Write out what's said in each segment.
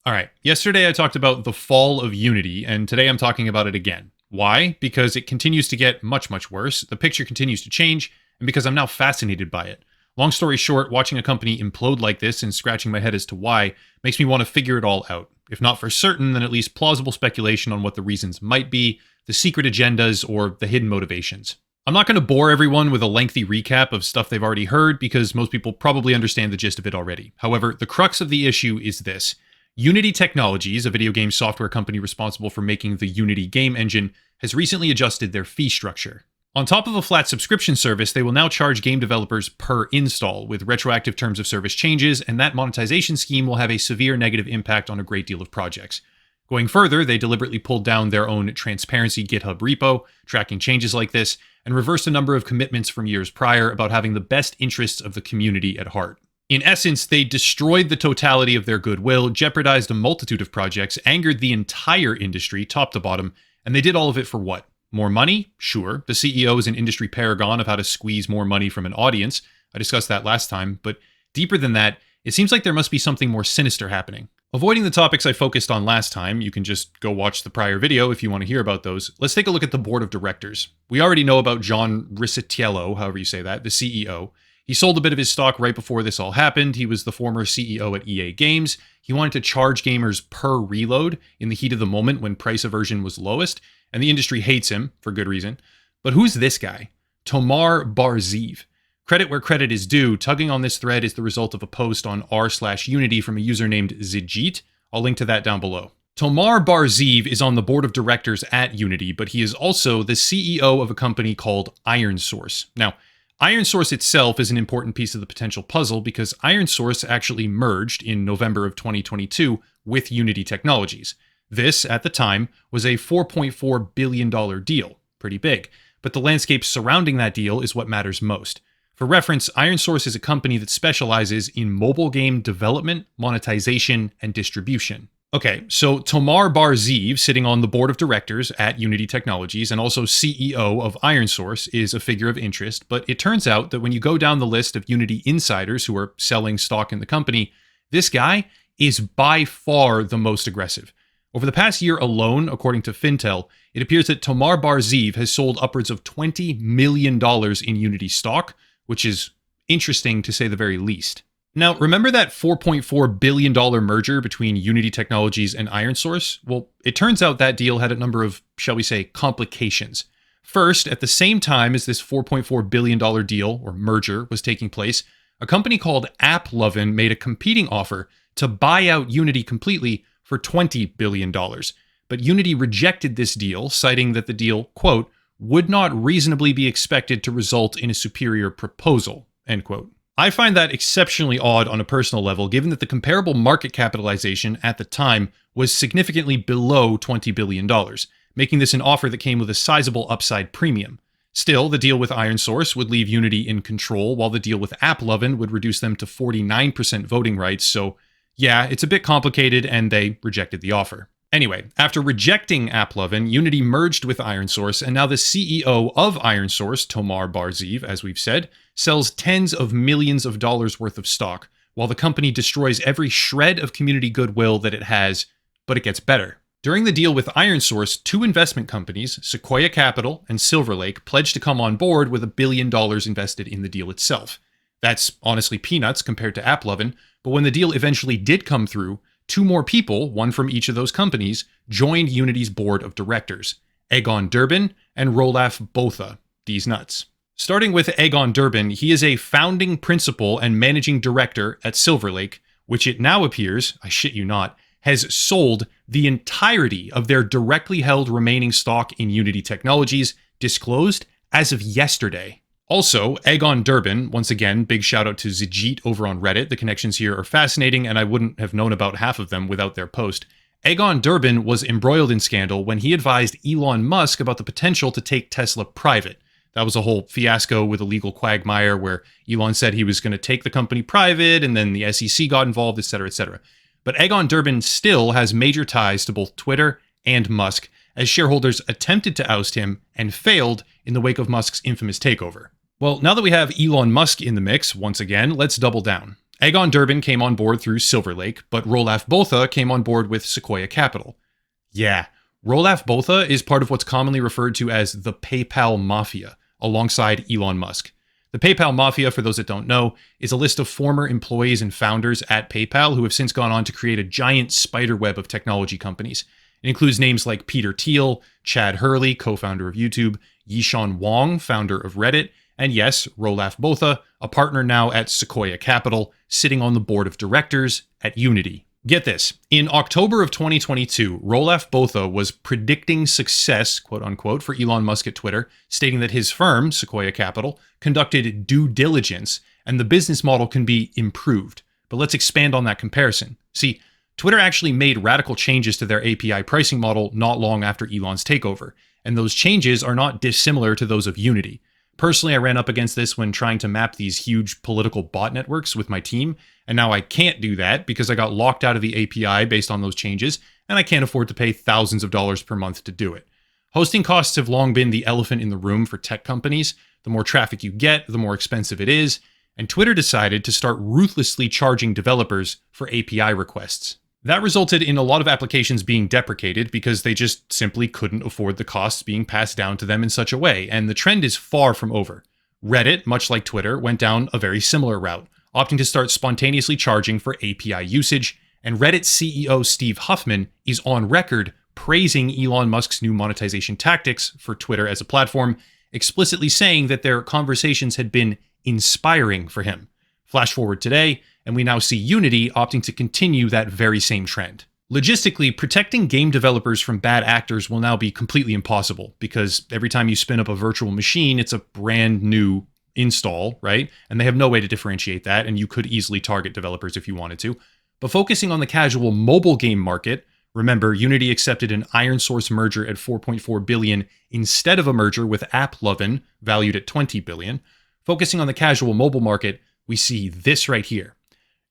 All right, yesterday I talked about the fall of Unity, and today I'm talking about it again. Why? Because it continues to get much, much worse, the picture continues to change, and because I'm now fascinated by it. Long story short, watching a company implode like this and scratching my head as to why makes me want to figure it all out. If not for certain, then at least plausible speculation on what the reasons might be, the secret agendas, or the hidden motivations. I'm not going to bore everyone with a lengthy recap of stuff they've already heard, because most people probably understand the gist of it already. However, the crux of the issue is this. Unity Technologies, a video game software company responsible for making the Unity game engine, has recently adjusted their fee structure. On top of a flat subscription service, they will now charge game developers per install, with retroactive terms of service changes, and that monetization scheme will have a severe negative impact on a great deal of projects. Going further, they deliberately pulled down their own transparency GitHub repo, tracking changes like this, and reversed a number of commitments from years prior about having the best interests of the community at heart. In essence, they destroyed the totality of their goodwill, jeopardized a multitude of projects, angered the entire industry, top to bottom, and they did all of it for what? More money? Sure. The CEO is an industry paragon of how to squeeze more money from an audience. I discussed that last time, but deeper than that, it seems like there must be something more sinister happening. Avoiding the topics I focused on last time, you can just go watch the prior video if you want to hear about those. Let's take a look at the board of directors. We already know about John Riccitiello, however you say that, the CEO. He sold a bit of his stock right before this all happened. He was the former CEO at EA Games. He wanted to charge gamers per reload in the heat of the moment when price aversion was lowest, and the industry hates him, for good reason. But who's this guy? Tomar Bar-Zeev. Credit where credit is due, tugging on this thread is the result of a post on r/Unity from a user named Zijit. I'll link to that down below. Tomar Bar-Zeev is on the board of directors at Unity, but he is also the CEO of a company called IronSource. Now, IronSource itself is an important piece of the potential puzzle because IronSource actually merged in November of 2022 with Unity Technologies. This, at the time, was a $4.4 billion deal. Pretty big. But the landscape surrounding that deal is what matters most. For reference, IronSource is a company that specializes in mobile game development, monetization, and distribution. Okay, so Tomar Bar-Zeev, sitting on the board of directors at Unity Technologies and also CEO of IronSource, is a figure of interest, but it turns out that when you go down the list of Unity insiders who are selling stock in the company, this guy is by far the most aggressive. Over the past year alone, according to Fintel, it appears that Tomar Bar-Zeev has sold upwards of $20 million in Unity stock, which is interesting to say the very least. Now, remember that $4.4 billion merger between Unity Technologies and IronSource? Well, it turns out that deal had a number of, shall we say, complications. First, at the same time as this $4.4 billion deal, or merger, was taking place, a company called AppLovin made a competing offer to buy out Unity completely for $20 billion. But Unity rejected this deal, citing that the deal, quote, would not reasonably be expected to result in a superior proposal, end quote. I find that exceptionally odd on a personal level, given that the comparable market capitalization at the time was significantly below $20 billion, making this an offer that came with a sizable upside premium. Still, the deal with IronSource would leave Unity in control, while the deal with AppLovin would reduce them to 49% voting rights, so yeah, it's a bit complicated, and they rejected the offer. Anyway, after rejecting AppLovin, Unity merged with IronSource, and now the CEO of IronSource, Tomar Bar-Zeev, as we've said, sells tens of millions of dollars worth of stock, while the company destroys every shred of community goodwill that it has, but it gets better. During the deal with IronSource, two investment companies, Sequoia Capital and Silver Lake, pledged to come on board with $1 billion invested in the deal itself. That's honestly peanuts compared to AppLovin, but when the deal eventually did come through, two more people, one from each of those companies, joined Unity's board of directors, Egon Durbin and Rolaf Botha. These nuts. Starting with Egon Durbin, he is a founding principal and managing director at Silver Lake, which it now appears, I shit you not, has sold the entirety of their directly held remaining stock in Unity Technologies, disclosed as of yesterday. Also, Egon Durbin, once again, big shout out to Zijit over on Reddit. The connections here are fascinating, and I wouldn't have known about half of them without their post. Egon Durbin was embroiled in scandal when he advised Elon Musk about the potential to take Tesla private. That was a whole fiasco with a legal quagmire where Elon said he was going to take the company private, and then the SEC got involved, etc., etc. But Egon Durbin still has major ties to both Twitter and Musk, as shareholders attempted to oust him and failed in the wake of Musk's infamous takeover. Well, now that we have Elon Musk in the mix, once again, let's double down. Egon Durbin came on board through Silver Lake, but Rolaf Botha came on board with Sequoia Capital. Yeah, Rolaf Botha is part of what's commonly referred to as the PayPal Mafia, alongside Elon Musk. The PayPal Mafia, for those that don't know, is a list of former employees and founders at PayPal who have since gone on to create a giant spider web of technology companies. It includes names like Peter Thiel, Chad Hurley, co-founder of YouTube, Yishan Wong, founder of Reddit, and yes, Rolaf Botha, a partner now at Sequoia Capital, sitting on the board of directors at Unity. Get this, in October of 2022, Rolaf Botha was predicting success, quote unquote, for Elon Musk at Twitter, stating that his firm, Sequoia Capital, conducted due diligence and the business model can be improved. But let's expand on that comparison. See, Twitter actually made radical changes to their API pricing model not long after Elon's takeover, and those changes are not dissimilar to those of Unity. Personally, I ran up against this when trying to map these huge political bot networks with my team, and now I can't do that because I got locked out of the API based on those changes, and I can't afford to pay thousands of dollars per month to do it. Hosting costs have long been the elephant in the room for tech companies. The more traffic you get, the more expensive it is, and Twitter decided to start ruthlessly charging developers for API requests. That resulted in a lot of applications being deprecated because they just simply couldn't afford the costs being passed down to them in such a way, and the trend is far from over. Reddit, much like Twitter, went down a very similar route, opting to start spontaneously charging for API usage, and Reddit CEO Steve Huffman is on record praising Elon Musk's new monetization tactics for Twitter as a platform, explicitly saying that their conversations had been inspiring for him. Flash forward today, and we now see Unity opting to continue that very same trend. Logistically, protecting game developers from bad actors will now be completely impossible because every time you spin up a virtual machine, it's a brand new install, right? And they have no way to differentiate that, and you could easily target developers if you wanted to. But focusing on the casual mobile game market, remember, Unity accepted an IronSource merger at $4.4 billion instead of a merger with AppLovin, valued at $20 billion. Focusing on the casual mobile market, we see this right here.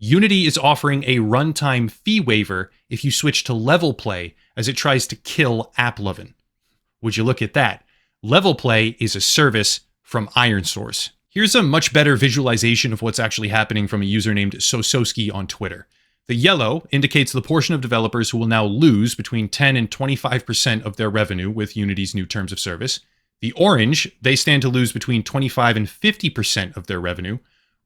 Unity is offering a runtime fee waiver if you switch to level play as it tries to kill AppLovin. Would you look at that? Level play is a service from IronSource. Here's a much better visualization of what's actually happening from a user named Sosowski on Twitter. The yellow indicates the portion of developers who will now lose between 10 and 25% of their revenue with Unity's new terms of service. The orange, they stand to lose between 25 and 50% of their revenue.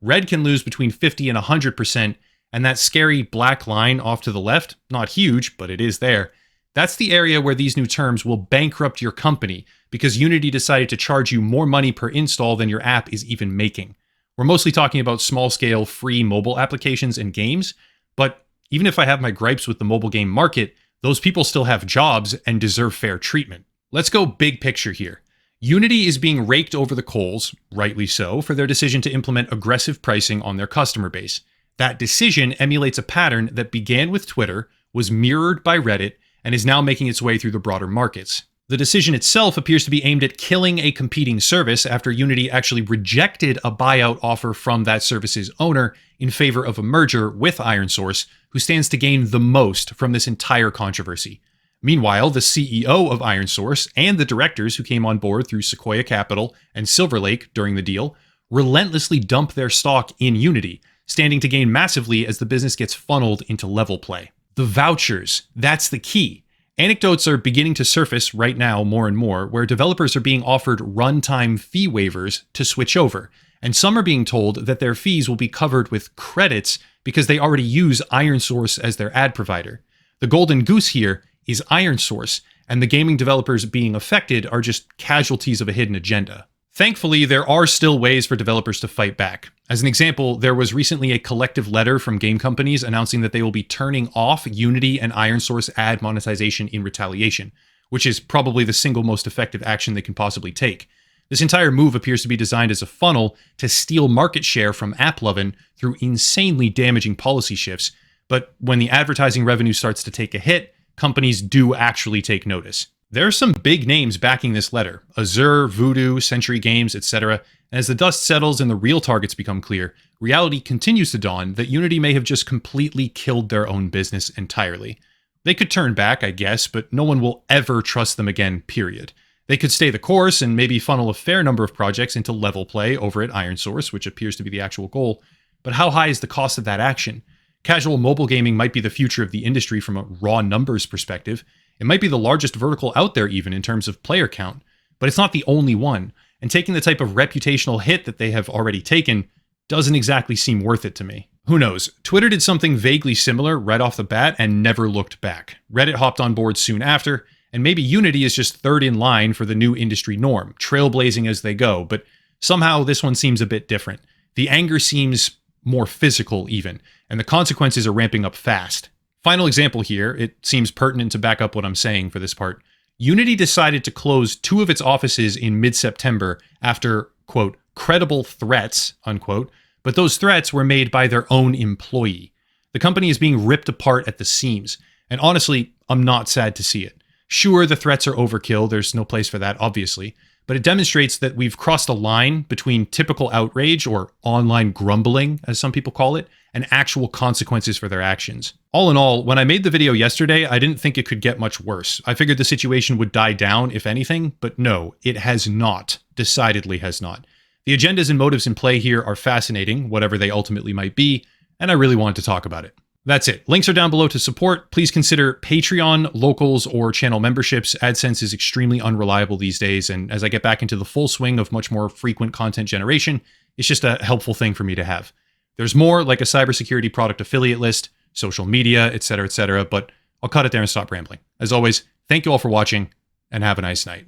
Red can lose between 50 and 100%, and that scary black line off to the left, not huge, but it is there. That's the area where these new terms will bankrupt your company because Unity decided to charge you more money per install than your app is even making. We're mostly talking about small-scale free mobile applications and games, but even if I have my gripes with the mobile game market, those people still have jobs and deserve fair treatment. Let's go big picture here. Unity is being raked over the coals, rightly so, for their decision to implement aggressive pricing on their customer base. That decision emulates a pattern that began with Twitter, was mirrored by Reddit, and is now making its way through the broader markets. The decision itself appears to be aimed at killing a competing service after Unity actually rejected a buyout offer from that service's owner in favor of a merger with IronSource, who stands to gain the most from this entire controversy. Meanwhile, the CEO of IronSource and the directors who came on board through Sequoia Capital and Silver Lake during the deal relentlessly dump their stock in Unity, standing to gain massively as the business gets funneled into level play. The vouchers, that's the key. Anecdotes are beginning to surface right now more and more where developers are being offered runtime fee waivers to switch over, and some are being told that their fees will be covered with credits because they already use IronSource as their ad provider. The golden goose here is IronSource, and the gaming developers being affected are just casualties of a hidden agenda. Thankfully, there are still ways for developers to fight back. As an example, there was recently a collective letter from game companies announcing that they will be turning off Unity and IronSource ad monetization in retaliation, which is probably the single most effective action they can possibly take. This entire move appears to be designed as a funnel to steal market share from AppLovin through insanely damaging policy shifts, but when the advertising revenue starts to take a hit, companies do actually take notice. There are some big names backing this letter: Azure, Voodoo, Century Games, etc. And as the dust settles and the real targets become clear, reality continues to dawn that Unity may have just completely killed their own business entirely. They could turn back, I guess, but no one will ever trust them again, period. They could stay the course and maybe funnel a fair number of projects into level play over at IronSource, which appears to be the actual goal. but how high is the cost of that action? Casual mobile gaming might be the future of the industry from a raw numbers perspective. It might be the largest vertical out there even in terms of player count, but it's not the only one. And taking the type of reputational hit that they have already taken doesn't exactly seem worth it to me. Who knows? Twitter did something vaguely similar right off the bat and never looked back. Reddit hopped on board soon after, and maybe Unity is just third in line for the new industry norm, trailblazing as they go, but somehow this one seems a bit different. The anger seems more physical even, and the consequences are ramping up fast. Final example here, it seems pertinent to back up what I'm saying for this part. Unity decided to close 2 of its offices in mid-September after, quote, credible threats, unquote, but those threats were made by their own employee. The company is being ripped apart at the seams, and honestly, I'm not sad to see it. Sure, the threats are overkill, there's no place for that, obviously, but it demonstrates that we've crossed a line between typical outrage, or online grumbling, as some people call it, and actual consequences for their actions. All in all, when I made the video yesterday, I didn't think it could get much worse. I figured the situation would die down, if anything, but no, it has not. Decidedly has not. The agendas and motives in play here are fascinating, whatever they ultimately might be, and I really wanted to talk about it. That's it. Links are down below to support. Please consider Patreon, locals, or channel memberships. AdSense is extremely unreliable these days, and as I get back into the full swing of much more frequent content generation, it's just a helpful thing for me to have. There's more, like a cybersecurity product affiliate list, social media, etc., but I'll cut it there and stop rambling. As always, thank you all for watching, and have a nice night.